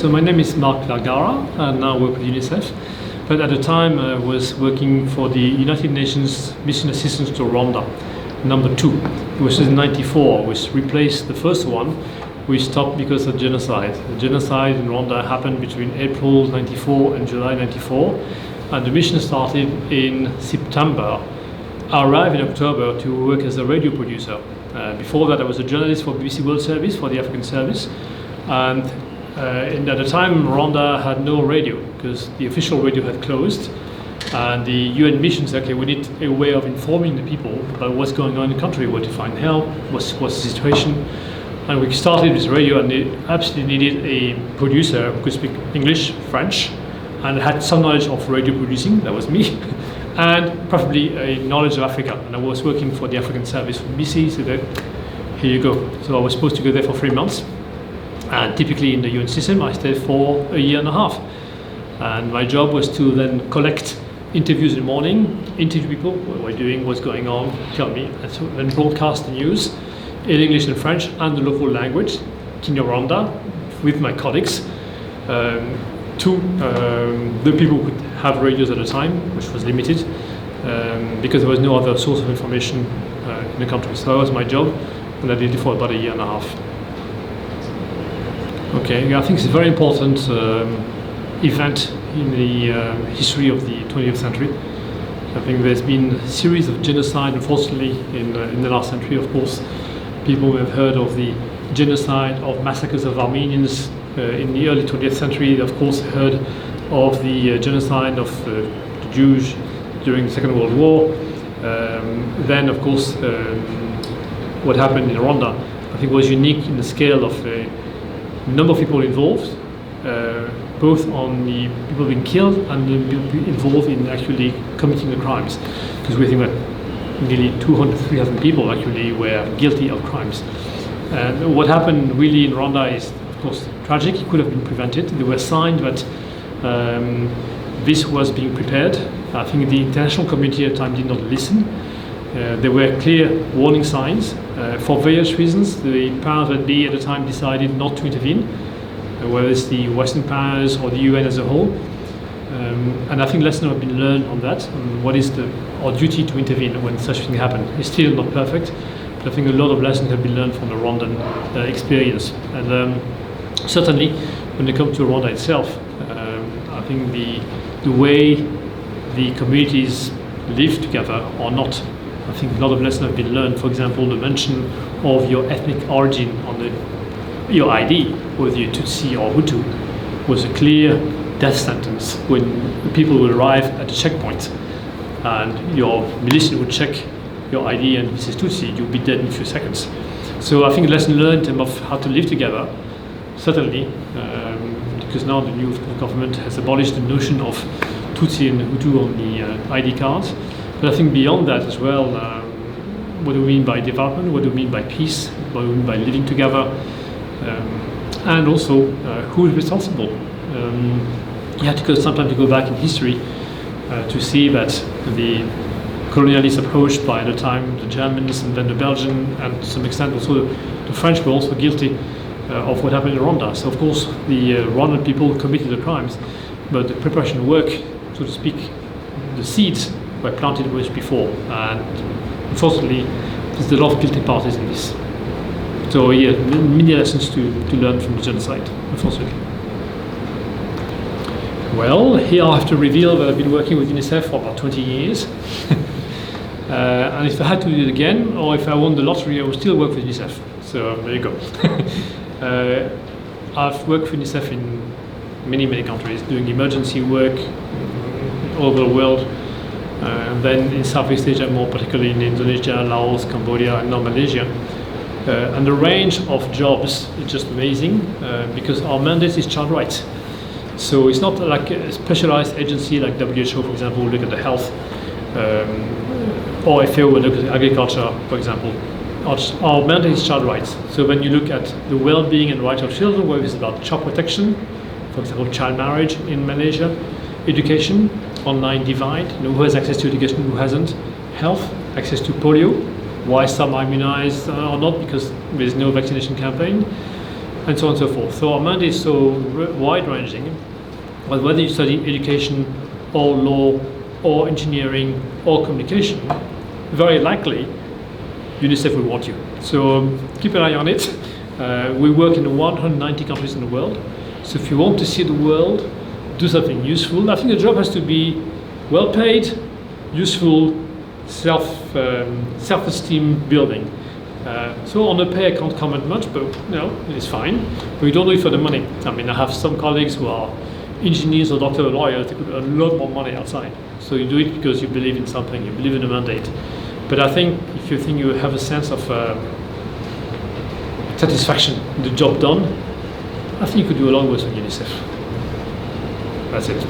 so my name is Marc Vergara, and now I work with UNICEF. But at the time, I was working for the United Nations Mission Assistance to Rwanda, number 2, which is in '94, which replaced the first one, which stopped because of genocide. The genocide in Rwanda happened between April '94 and July '94, and the mission started in September. I arrived in October to work as a radio producer. Before that, I was a journalist for BBC World Service, for the African Service, and at the time, Rwanda had no radio because the official radio had closed, and the UN mission said, okay, we need a way of informing the people about what's going on in the country, where to find help, what's the situation. And we started with radio, and they absolutely needed a producer who could speak English, French, and had some knowledge of radio producing, that was me, and preferably a knowledge of Africa. And I was working for the African Service for BC, so that, here you go. So I was supposed to go there for 3 months. And typically in the UN system, I stayed for a year and a half. And my job was to then collect interviews in the morning, interview people, what we're doing, what's going on, tell me, and so then broadcast the news in English and French and the local language, Kinyarwanda, with my colleagues, to the people who could have radios at the time, which was limited, because there was no other source of information in the country. So that was my job, and I did it for about a year and a half. Okay, I think it's a very important event in the history of the 20th century. I think there's been a series of genocide, unfortunately, in the last century. Of course, people have heard of the genocide of massacres of Armenians in the early 20th century. They, of course, heard of the genocide of the Jews during the Second World War. Then, of course, what happened in Rwanda, I think, was unique in the scale of number of people involved, both on the people being killed and the people involved in actually committing the crimes. Because we think that nearly 200, 300 people actually were guilty of crimes. And what happened really in Rwanda is, of course, tragic. It could have been prevented. There were signs that this was being prepared. I think the international community at the time did not listen. There were clear warning signs. For various reasons, the powers that be at the time decided not to intervene, whether it's the Western powers or the UN as a whole. And I think lessons have been learned on that, on what is our duty to intervene when such a thing happens. It's still not perfect, but I think a lot of lessons have been learned from the Rwandan experience. And certainly, when it comes to Rwanda itself, I think the way the communities live together or not, I think a lot of lessons have been learned. For example, the mention of your ethnic origin on your ID, whether you're Tutsi or Hutu, was a clear death sentence when people would arrive at the checkpoint and your militia would check your ID and this is Tutsi, you'll be dead in a few seconds. So I think a lesson learned in terms of how to live together, certainly, because now the new government has abolished the notion of Tutsi and Hutu on the ID cards. But I think beyond that as well, what do we mean by development? What do we mean by peace? What do we mean by living together? And also, who is responsible? You have to sometimes go back in history to see that the colonialist approach by the time the Germans and then the Belgians and to some extent also the French were also guilty of what happened in Rwanda. So of course the Rwandan people committed the crimes, but the preparation work, so to speak, the seeds were planted much before, and unfortunately there's a lot of guilty parties in this. So yeah, many lessons to learn from the genocide, unfortunately. Well, here I have to reveal that I've been working with UNICEF for about 20 years. And if I had to do it again, or if I won the lottery, I would still work with UNICEF. So there you go. I've worked with UNICEF in many, many countries, doing emergency work all over the world. Then in Southeast Asia, more particularly in Indonesia, Laos, Cambodia, and now Malaysia. And the range of jobs is just amazing because our mandate is child rights. So it's not like a specialized agency like WHO, for example, look at the health, or FAO will look at agriculture, for example. Our mandate is child rights. So when you look at the well-being and rights of children, whether it's about child protection, for example, child marriage in Malaysia, education, online divide, who has access to education, who hasn't, health, access to polio, why some are immunized or not because there's no vaccination campaign, and so on and so forth. So our mandate is so wide-ranging, but whether you study education or law or engineering or communication, very likely UNICEF will want you. So keep an eye on it. We work in 190 countries in the world. So if you want to see the world, do something useful. I think the job has to be well paid, useful, self-esteem building. So on the pay I can't comment much, but it's fine. But we don't do it for the money. I mean, I have some colleagues who are engineers or doctors or lawyers, they could earn a lot more money outside. So you do it because you believe in something, you believe in a mandate. But I think if you think you have a sense of satisfaction in the job done, I think you could do a lot worse with UNICEF. That's it.